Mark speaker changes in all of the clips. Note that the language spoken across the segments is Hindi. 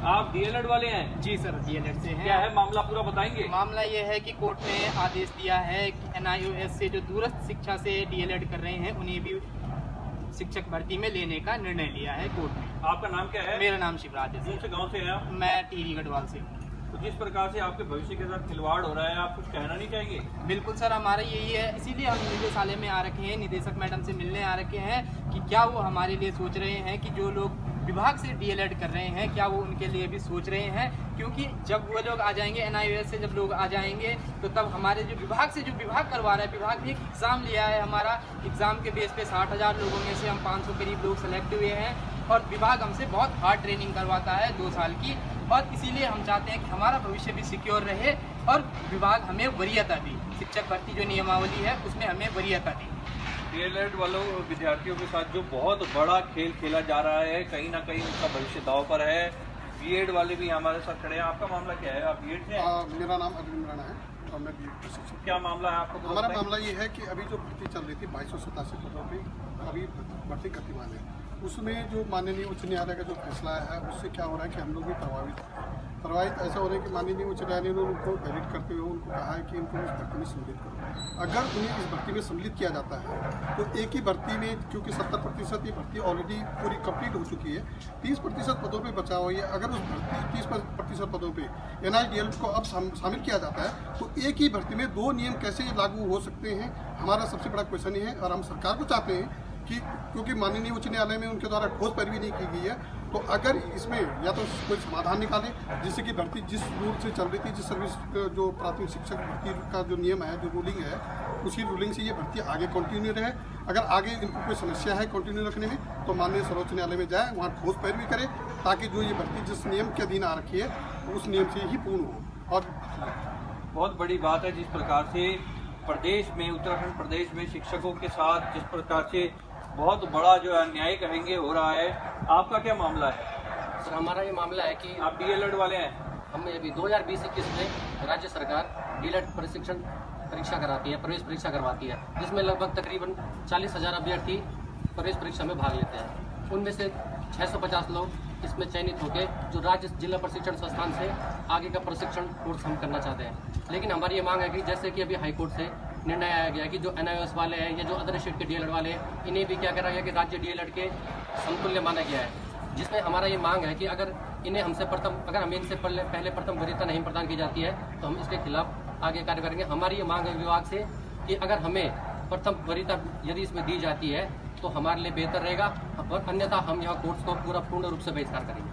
Speaker 1: आप डीएलएड वाले हैं?
Speaker 2: जी सर, डीएलएड से हैं।
Speaker 1: क्या है मामला, पूरा बताएंगे?
Speaker 2: मामला ये है कि कोर्ट ने आदेश दिया है कि एनआईओएस से जो दूरस्थ शिक्षा से डीएलएड कर रहे हैं उन्हें भी शिक्षक भर्ती में लेने का निर्णय लिया है कोर्ट ने।
Speaker 1: आपका नाम क्या है?
Speaker 2: मेरा नाम शिवराज है।
Speaker 1: कौन से गाँव से हैं आप?
Speaker 2: मैं टिहरी गढ़वाल से हूँ।
Speaker 1: तो जिस प्रकार से आपके भविष्य के साथ खिलवाड़ हो रहा है, आप कुछ कहना नहीं चाहेंगे?
Speaker 2: बिल्कुल सर, हमारा यही है, इसीलिए हम निदेशालय में आ रखे हैं, निदेशक मैडम से मिलने आ रखे हैं कि क्या वो हमारे लिए सोच रहे हैं कि जो लोग विभाग से डीएलएड कर रहे हैं क्या वो उनके लिए भी सोच रहे हैं। क्योंकि जब वो लोग आ जाएंगे, एनआईओएस से जब लोग आ जाएंगे तो तब हमारे जो विभाग करवा रहा है, विभाग ने एक एग्ज़ाम लिया है, हमारा एग्ज़ाम के बेस पे 60,000 लोगों में से हम 500 करीब लोग सेलेक्ट हुए हैं और विभाग हमसे बहुत हार्ड ट्रेनिंग करवाता है 2 साल की, और इसीलिए हम चाहते हैं कि हमारा भविष्य भी सिक्योर रहे और विभाग हमें वरीयता दी, शिक्षक भर्ती जो नियमावली है उसमें हमें वरीयता दी।
Speaker 1: डीएलएड वालों विद्यार्थियों के साथ जो बहुत बड़ा खेल खेला जा रहा है, कहीं ना कहीं उनका भविष्य दांव पर है। बीएड वाले भी हमारे साथ खड़े हैं। आपका मामला क्या है? आप बीएड से हैं?
Speaker 3: मेरा नाम अरविंद राणा है और मैं बीएड प्रशिक्षक।
Speaker 1: क्या मामला है आपको?
Speaker 3: हमारा मामला ये है कि अभी जो भर्ती चल रही थी 2287 पदों पर अभी भर्ती गतिमान है, उसमें जो माननीय उच्च न्यायालय का जो फैसला है उससे क्या हो रहा है कि हम लोग भी प्रभावित ऐसा हो रहा है कि माननीय उच्च न्यायालय ने उनको वैलिड करते हुए उनको कहा है कि इनको इस भर्ती में सम्मिलित करो। अगर उन्हें इस भर्ती में सम्मिलित किया जाता है तो एक ही भर्ती में, क्योंकि 70% ये भर्ती ऑलरेडी पूरी कंप्लीट हो चुकी है, 30% पदों पे बचा हुआ है। अगर उस भर्ती 30% पदों पे एनआईडीएल को अब शामिल किया जाता है तो एक ही भर्ती में 2 नियम कैसे लागू हो सकते हैं, हमारा सबसे बड़ा क्वेश्चन ये है। और हम सरकार को चाहते हैं कि क्योंकि माननीय उच्च न्यायालय में उनके द्वारा ठोस पैरवी नहीं की गई है, तो अगर इसमें या तो कोई समाधान निकाले जिससे कि भर्ती जिस रूल से चल रही थी, जिस सर्विस जो प्राथमिक शिक्षक भर्ती का जो नियम है, जो रूलिंग है, उसी रूलिंग से ये भर्ती आगे कंटिन्यू रहे। अगर आगे इनको कोई समस्या है कंटिन्यू रखने में तो माननीय सर्वोच्च न्यायालय में जाए, वहाँ ठोस पैरवी करे ताकि जो ये भर्ती जिस नियम के अधीन आ रखी है उस नियम से ही पूर्ण हो। और
Speaker 1: बहुत बड़ी बात है जिस प्रकार से प्रदेश में, उत्तराखंड प्रदेश में शिक्षकों के साथ जिस प्रकार से बहुत बड़ा जो अन्याय कहेंगे हो रहा है। आपका क्या मामला है?
Speaker 4: सर, हमारा ये मामला है कि
Speaker 1: आप डीएलएड वाले हैं?
Speaker 4: हम अभी 2020-21 में राज्य सरकार डीएलएड प्रशिक्षण परीक्षा कराती है, प्रवेश परीक्षा करवाती है, जिसमें लगभग तकरीबन 40,000 अभ्यर्थी प्रवेश परीक्षा में भाग लेते हैं। उनमें से 650 लोग इसमें चयनित होकर जो राज्य जिला प्रशिक्षण संस्थान से आगे का प्रशिक्षण कोर्स हम करना चाहते हैं। लेकिन हमारी ये मांग है कि जैसे कि अभी हाईकोर्ट से निर्णय आया गया कि जो एनआईओएस वाले हैं या जो अदर स्टेट के डीएलएड वाले हैं, इन्हें भी क्या करा गया कि राज्य डीएलएड के समतुल्य माना गया है। जिसमें हमारा ये मांग है कि अगर इन्हें हमसे अगर हमें इनसे पहले प्रथम वरीयता नहीं प्रदान की जाती है तो हम इसके खिलाफ आगे कार्य करेंगे। हमारी ये मांग है विभाग से कि अगर हमें प्रथम वरीयता यदि इसमें दी जाती है तो हमारे लिए बेहतर रहेगा, और अन्यथा हम यहाँ कोर्स को पूर्ण रूप से बहिष्कार करेंगे।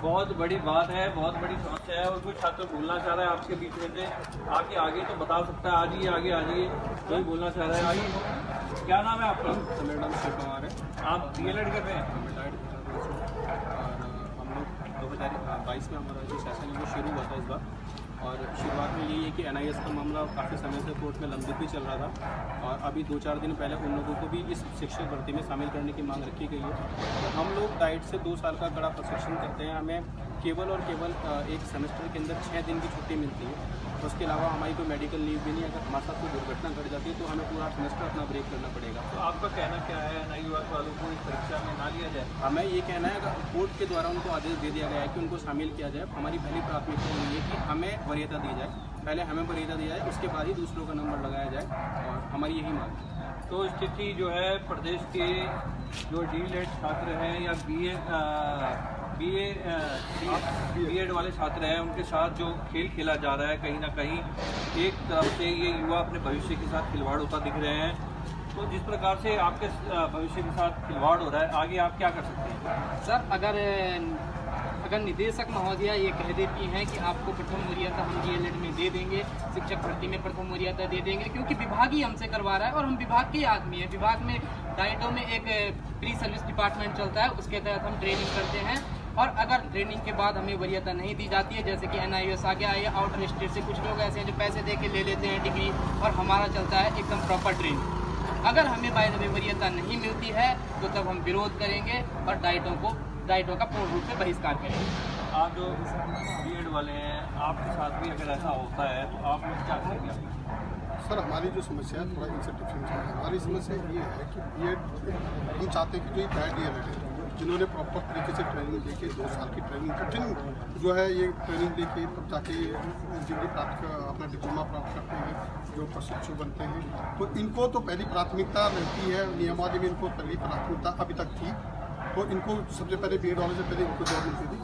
Speaker 1: बहुत बड़ी बात है, बहुत बड़ी समस्या है। और कुछ छात्र बोलना चाह रहा है आपके बीच में से, आपके आगे तो बता सकता है। आ जाइए, आगे आ जाइए, कोई बोलना चाह रहा है, आइए। क्या नाम है आपका?
Speaker 5: मेरा नाम शिव कुमार है।
Speaker 1: आप डीएलएड कर रहे हैं?
Speaker 5: और हम लोग 2022 में हमारा जो सेशन है वो शुरू हुआ था इस बार, और शुरुआत में यही है कि एनआईएस का मामला काफ़ी समय से कोर्ट में लंबित भी चल रहा था, और अभी 2-4 दिन पहले उन लोगों को भी इस शिक्षक भर्ती में शामिल करने की मांग रखी गई है। तो हम लोग डाइट से 2 साल का कड़ा प्रशिक्षण करते हैं, हमें केवल और केवल एक सेमेस्टर के अंदर 6 दिन की छुट्टी मिलती है। उसके अलावा हमारी कोई मेडिकल लीव भी नहीं। अगर हमारे साथ कोई दुर्घटना घट जाती है तो हमें पूरा सेमेस्टर अपना ब्रेक करना पड़ेगा।
Speaker 1: तो आपका कहना क्या है एनआईओएस वालों को इस परीक्षा में ना लिया जाए?
Speaker 5: हमें ये कहना है कि कोर्ट के द्वारा उनको आदेश दे दिया गया है कि उनको शामिल किया जाए। हमारी पहली प्राथमिकता ये है कि हमें वरीयता दी जाए, पहले हमें वरीयता दी जाए, उसके बाद ही दूसरों का नंबर लगाया जाए, और हमारी यही मांग है।
Speaker 1: तो स्थिति जो है प्रदेश के जो डीएलएड छात्र हैं या बीएड वाले छात्र हैं, उनके साथ जो खेल खेला जा रहा है, कहीं ना कहीं एक तरफ से ये युवा अपने भविष्य के साथ खिलवाड़ होता दिख रहे हैं। तो जिस प्रकार से आपके भविष्य के साथ खिलवाड़ हो रहा है, आगे आप क्या कर सकते हैं?
Speaker 2: सर, अगर निदेशक महोदया ये कह देती हैं कि आपको प्रथम वरीयता हम डीएलएड में दे देंगे, शिक्षक भर्ती में प्रथम वरीयता दे देंगे, क्योंकि विभाग ही हमसे करवा रहा है और हम विभाग के ही आदमी हैं। विभाग में डाइटो में एक प्री सर्विस डिपार्टमेंट चलता है, उसके तहत हम ट्रेनिंग करते हैं, और अगर ट्रेनिंग के बाद हमें वरीयता नहीं दी जाती है, जैसे कि एनआईओएस आ गया या आउटर स्टेट से कुछ लोग ऐसे हैं जो पैसे दे के ले लेते हैं डिग्री, और हमारा चलता है एकदम प्रॉपर ट्रेनिंग। अगर हमें बाय द वे वरीयता नहीं मिलती है तो तब हम विरोध करेंगे और डाइटों का पूर्ण रूप से बहिष्कार करेंगे।
Speaker 1: आप जो बीएड वाले हैं, आपके साथ भी अगर ऐसा होता है तो आप लोग क्या करेंगे?
Speaker 3: सर, हमारी जो समस्या है थोड़ा इनसे डिफरेंट है। हमारी समस्या ये है कि बीएड हम चाहते हैं कि जो ये प्रायर डीएलएड है जिन्होंने प्रॉपर तरीके से ट्रेनिंग लेके 2 साल की ट्रेनिंग कठिन जो है ये ट्रेनिंग लेके तब जाके डिग्री प्राप्त अपना डिप्लोमा प्राप्त करते हैं, जो प्रशिक्षु बनते हैं, तो इनको तो पहली प्राथमिकता रहती है। नियमावली में इनको पहली प्राथमिकता अभी तक थी, तो इनको सबसे पहले बीएड वाले से पहले इनको जॉब मिलती थी,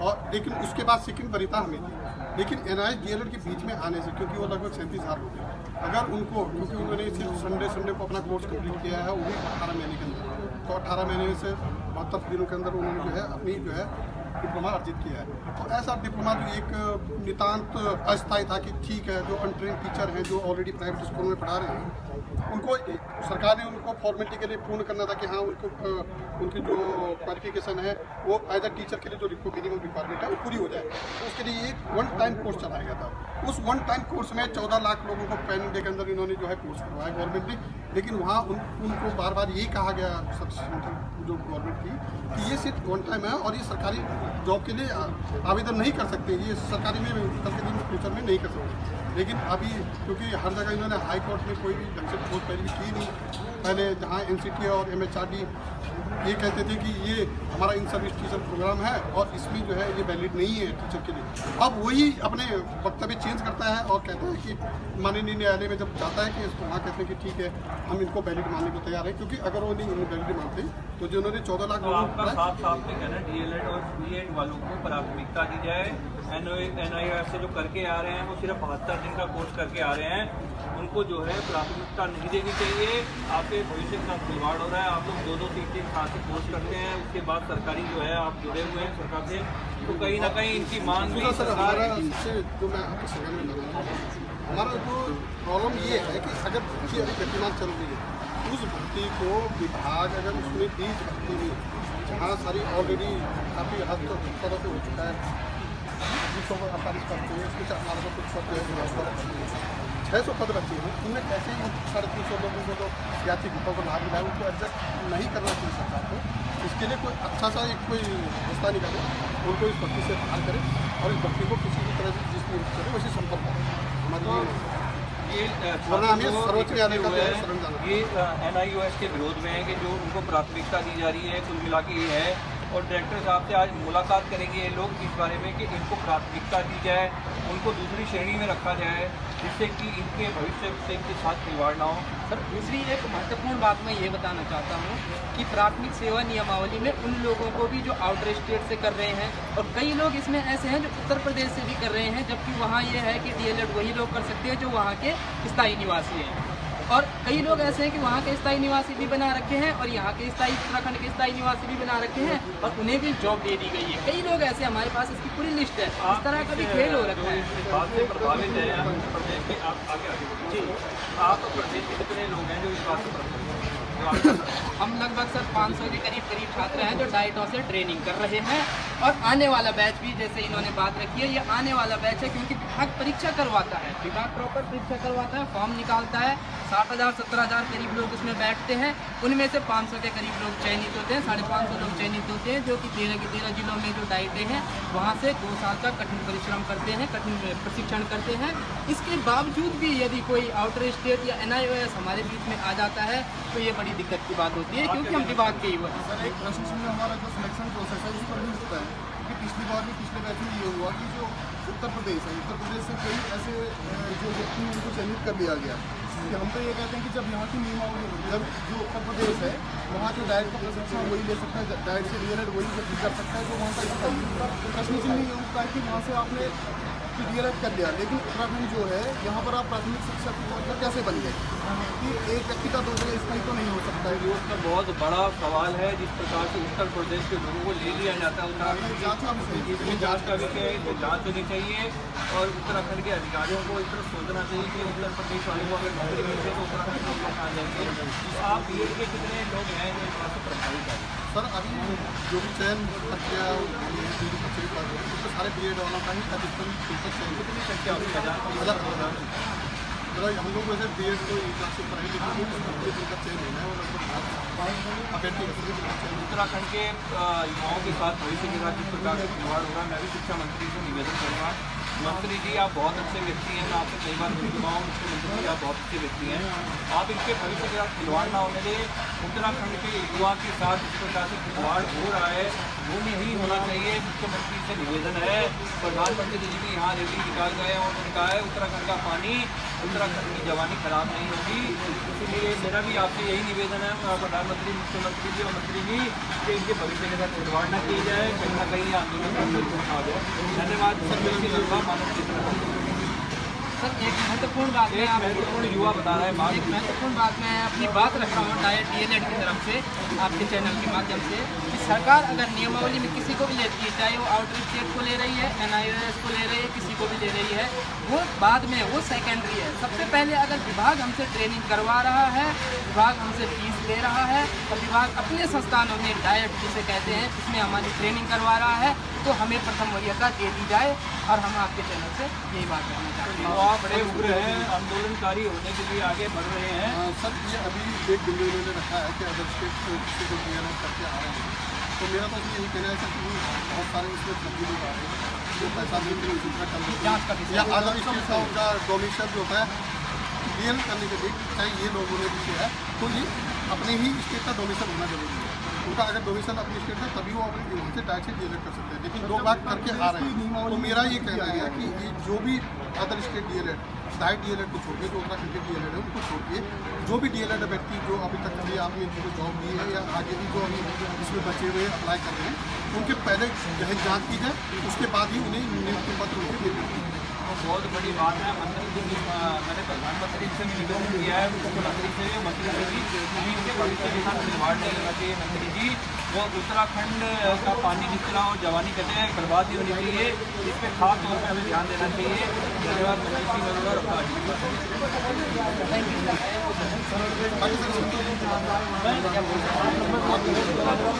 Speaker 3: और लेकिन उसके बाद सेकंड वरीयता हमें थी। लेकिन NIS DLED के बीच में आने से, क्योंकि वो लगभग 37,000 हो गए, अगर उनको, क्योंकि उन्होंने सिर्फ संडे को अपना कोर्स कंप्लीट किया है, वो भी 18 महीने के अंदर, तो 18 महीने में से 72 दिनों के अंदर उन्होंने जो है अपनी जो है डिप्लोमा अर्जित किया है। तो ऐसा डिप्लोमा जो एक नितांत अस्थायी था कि ठीक है, जो अनट्रेन टीचर हैं जो ऑलरेडी प्राइवेट स्कूल में पढ़ा रहे हैं, उनको सरकार ने उनको फॉर्मेलिटी के लिए पूर्ण करना था कि हाँ उनको उनकी जो क्वालिफिकेशन है वो एज अ टीचर के लिए जो मिनिमम रिक्वायरमेंट है वो पूरी हो जाए। तो उसके लिए एक वन टाइम कोर्स चलाया गया था। उस वन टाइम कोर्स में 14 लाख लोगों को पैन इंडिया के अंदर इन्होंने जो है कोर्स करवाया गवर्नमेंट ने, लेकिन वहाँ उनको बार बार यही कहा गया जो गवर्नमेंट की कि ये सिर्फ वन टाइम है और ये सरकारी जॉब के लिए आवेदन नहीं कर सकते, ये सरकारी में कल के दिन फ्यूचर में नहीं कर सकते। लेकिन अभी क्योंकि हर जगह इन्होंने हाई कोर्ट में कोई भी ढंग से खोज पैरवी की नहीं, पहले जहाँ NCT और MHRD ये कहते थे कि ये हमारा इन सर्विस टीचर प्रोग्राम है और इसमें जो है ये वैलिड नहीं है टीचर के लिए, अब वही अपने वक्तव्य चेंज करता है और कहता है कि माननीय न्यायालय में जब जाता है कि इसको वहाँ कहते हैं कि ठीक है हम इनको वैलिड मानने को तैयार हैं, क्योंकि अगर वो नहीं वैलिड मानते तो जिन्होंने 14 लाख
Speaker 1: तो आपका साफ में कहना DLED और BEd वालों को प्राथमिकता दी जाए। NIOS से जो करके आ रहे हैं वो सिर्फ 72 दिन का कोर्स करके आ रहे हैं, उनको जो है प्राथमिकता नहीं देनी चाहिए। आपके भविष्य के साथ खिलवाड़ हो रहा है, आप लोग 2-2, 3-3 साल से कोर्स करते हैं, उसके बाद सरकारी जो है आप जुड़े हुए हैं सरकार से, तो कहीं ना कहीं इनकी मांग भी सरकार
Speaker 3: जो मैं आपके संज्ञान में बना रहा हूँ, हमारा जो प्रॉब्लम ये है कि अगर भर्ती अभी गतिमान चल रही है, उस भर्ती को विभाग अगर उसमें बीच भर्ती में जहाँ सारी ऑलरेडी काफ़ी हद तक तरह से हो चुका है, 200 48 पद हैं, उसके 400 कुछ पद जो है 600 पद बचे हैं, उनमें कैसे ही 350 लोगों को जो सियासी ग्रुपों को लाभ मिला है उनको एडजस्ट नहीं करना चाहिए सरकार को। इसके लिए कोई अच्छा सा एक कोई व्यवस्था निकाले, उनको इस भर्ती से बाहर करे और इस भर्ती को किसी भी तरह से जिसमें करे वैसे संपर्क करें। हमारी
Speaker 1: ये
Speaker 3: सर्वोच्च न्यायालय का
Speaker 1: ये NIOS के विरोध में है कि जो उनको प्राथमिकता दी जा रही है, कुल मिला के ये है। और डायरेक्टर साहब से आज मुलाकात करेंगे ये लोग इस बारे में कि इनको प्राथमिकता दी जाए, उनको दूसरी श्रेणी में रखा जाए, जिससे कि इनके भविष्य के साथ खिलवाड़ ना हो।
Speaker 2: सर दूसरी एक महत्वपूर्ण बात मैं ये बताना चाहता हूँ कि प्राथमिक सेवा नियमावली में उन लोगों को भी जो आउटर स्टेट से कर रहे हैं, और कई लोग इसमें ऐसे हैं जो उत्तर प्रदेश से भी कर रहे हैं, जबकि वहाँ ये है कि DLED वही लोग कर सकते हैं जो वहाँ के स्थायी निवासी हैं, और कई लोग ऐसे हैं कि वहाँ के स्थायी निवासी भी बना रखे हैं और यहाँ के स्थायी उत्तराखंड के स्थायी निवासी भी बना रखे हैं और उन्हें भी जॉब दे दी गई है। कई लोग ऐसे हमारे पास इसकी पूरी लिस्ट है, इस तरह का भी खेल हो रखा है।
Speaker 1: इस बात से प्रभावित है प्रदेश के, आप आगे जी, आप प्रदेश के कितने लोग हैं जो इस बात से प्रभावित हैं?
Speaker 2: हम लगभग सर 500 के करीब छात्र हैं जो डाइटों से ट्रेनिंग कर रहे हैं, और आने वाला बैच भी जैसे इन्होंने बात रखी है, ये आने वाला बैच है, क्योंकि विभाग परीक्षा करवाता है, विभाग प्रॉपर परीक्षा करवाता है, फॉर्म निकालता है, 60,000-70,000 करीब लोग उसमें बैठते हैं, उनमें से 500 के करीब लोग चयनित होते हैं, 550 लोग चयनित होते हैं, जो कि 13 के 13 जिलों में जो डाइटें हैं वहाँ से 2 साल का कठिन परिश्रम करते हैं, कठिन प्रशिक्षण करते हैं। इसके बावजूद भी यदि कोई आउटर स्टेट या NIOS हमारे बीच में आ जाता है तो ये बड़ी दिक्कत की बात होती है, क्योंकि हम विभाग के ही हुए।
Speaker 3: सर एक प्रशिक्षण में हमारा जो सिलेक्शन प्रोसेस है उस पर भी होता है कि पिछली बार भी पिछले बैच में ये हुआ कि जो उत्तर प्रदेश है, उत्तर प्रदेश से कई ऐसे जो व्यक्ति उनको चयनित कर लिया गया कि हम तो ये कहते हैं कि जब यहाँ की नियमावली जब जो उत्तर प्रदेश है वहाँ जो डायरेक्ट का प्रशिक्षण वही ले सकता है, डायरेक्ट से DLED वही कर सकता है जो वहाँ का प्रश्न चिन्ह ये उठता है कि वहाँ से आपने DLED कर लिया, लेकिन उत्तराखंड जो है यहाँ पर आप प्राथमिक शिक्षा की कैसे बन गए कि एक व्यक्ति का 2 जगह स्थायी तो नहीं हो सकता है।
Speaker 1: ये उसका बहुत बड़ा सवाल है, जिस प्रकार से उत्तर प्रदेश के लोगों को ले लिया जाता है उत्तराखंड, इसमें जाँच का विषय है, इसमें जाँच होनी चाहिए और उत्तराखंड के अधिकारियों को इस तरह सोचना चाहिए कि उत्तर प्रदेश वालों को अगर नौकरी मिलती है तो उत्तराखंड में लोग आ जाएंगे। तो आप BEd के कितने लोग हैं जो इस बात से प्रभावित हैं?
Speaker 3: सर अभी जो भी चयन प्रक्रिया तो सारे BEd वालों का ही अधिकतम
Speaker 1: कितनी संख्या होती है?
Speaker 3: मतलब हम लोग वैसे बी एड तो एग्जाम से पढ़े लेकिन का चयन होना है और लगभग अभ्यर्थी का चयन।
Speaker 1: उत्तराखंड के युवाओं के साथ भविष्य के साथ जिस प्रकार से खिलवाड़ हो रहा है, मैं भी शिक्षा मंत्री से निवेदन करूँगा। मंत्री जी, आप बहुत अच्छे व्यक्ति हैं, मैं आपसे कई बार मिल चुका हूँ। मुख्यमंत्री जी, आप बहुत अच्छे व्यक्ति हैं, आप इनके भविष्य के साथ खिलवाड़ ना होने दें। उत्तराखंड के युवा के साथ जिस प्रकार से खिलवाड़ हो रहा है वो नहीं होना चाहिए। मुख्यमंत्री से निवेदन है, प्रधानमंत्री जी भी यहाँ रैली निकाल गए और उन्होंने कहा है उत्तराखंड का पानी, उत्तराखंड की जवानी खराब नहीं होगी। इसीलिए मेरा भी आपसे यही निवेदन है प्रधानमंत्री, मुख्यमंत्री जी और मंत्री जी, कि इनके भविष्य के साथ खिलवाड़ न की जाए, कहीं ना कहीं आंदोलन का बिल्कुल आ जाए। धन्यवाद सर,
Speaker 2: सर एक महत्वपूर्ण बात है,
Speaker 1: महत्वपूर्ण युवा बता रहा है बात,
Speaker 2: एक महत्वपूर्ण बात मैं अपनी बात रख रहा हूँ डायरेक्ट DLED की तरफ से आपके चैनल के माध्यम से, कि सरकार अगर नियमावली में किसी को भी लेती है, चाहे वो आउटरीच स्टेट को ले रही है, NIOS को ले रही है, किसी को भी ले रही है, वो बाद में वो सेकेंडरी है। सबसे पहले अगर विभाग हमसे ट्रेनिंग करवा रहा है, विभाग हमसे फीस ले रहा है और विभाग अपने संस्थानों में डायरेक्ट जिसे कहते हैं इसमें हमारी ट्रेनिंग करवा रहा है, तो हमें प्रथम वरीयता दे दी जाए। और हम आपके चैनल से यही बात करना चाहते हैं।
Speaker 1: युवा बड़े उग्र हैं, आंदोलनकारी होने के लिए आगे बढ़ रहे हैं।
Speaker 3: सर ये अभी एक बिंदु इन्होंने रखा है कि अदर स्टेट किसी को DLED करके आ रहे हैं, तो मेरा तो इसमें यही कहना है सर कि बहुत सारे इसमें ठगी लोग आ रहे हैं जो पैसा देते हैं, उसी तरह कर देते हैं या अदर स्टेट का उनका डोमिसाइल जो होता है DLED करने के लिए, चाहे ये लोगों ने भी किया है, तो ये अपने ही स्टेट का डोमिसाइल होना जरूरी है। उनका अगर डोमिसाइल अपनी स्टेट है तभी वो अपने वहाँ से डायरेक्ट से DLED कर सकते हैं, लेकिन लोग बात करके आ रहे हैं। तो मेरा ये कहना है कि ये जो भी other state DLED, direct DLED को छोड़ के जो उत्तराखंड के DLED है उनको छोड़ के जो भी DLED व्यक्ति जो अभी तक कभी आपने इनको जॉब दी है या आगे भी जो अभी इसमें बचे हुए अप्लाई कर रहे हैं, उनके पहले गहन जाँच की जाए, उसके बाद ही उन्हें नियुक्ति पत्र उनके दे देते हैं।
Speaker 1: बहुत बड़ी बात है। मंत्री जी, मैंने प्रधानमंत्री से भी निवेदन किया है, मुख्यमंत्री से भी, मंत्री से भी, इनके भविष्य के साथ खिलवाड़ नहीं होना चाहिए। मंत्री जी, वो उत्तराखंड का पानी जिस तरह और जवानी कहते हैं बर्बाद नहीं होनी चाहिए, इस पर खास तौर पर हमें ध्यान देना चाहिए। धन्यवाद मंत्री जी।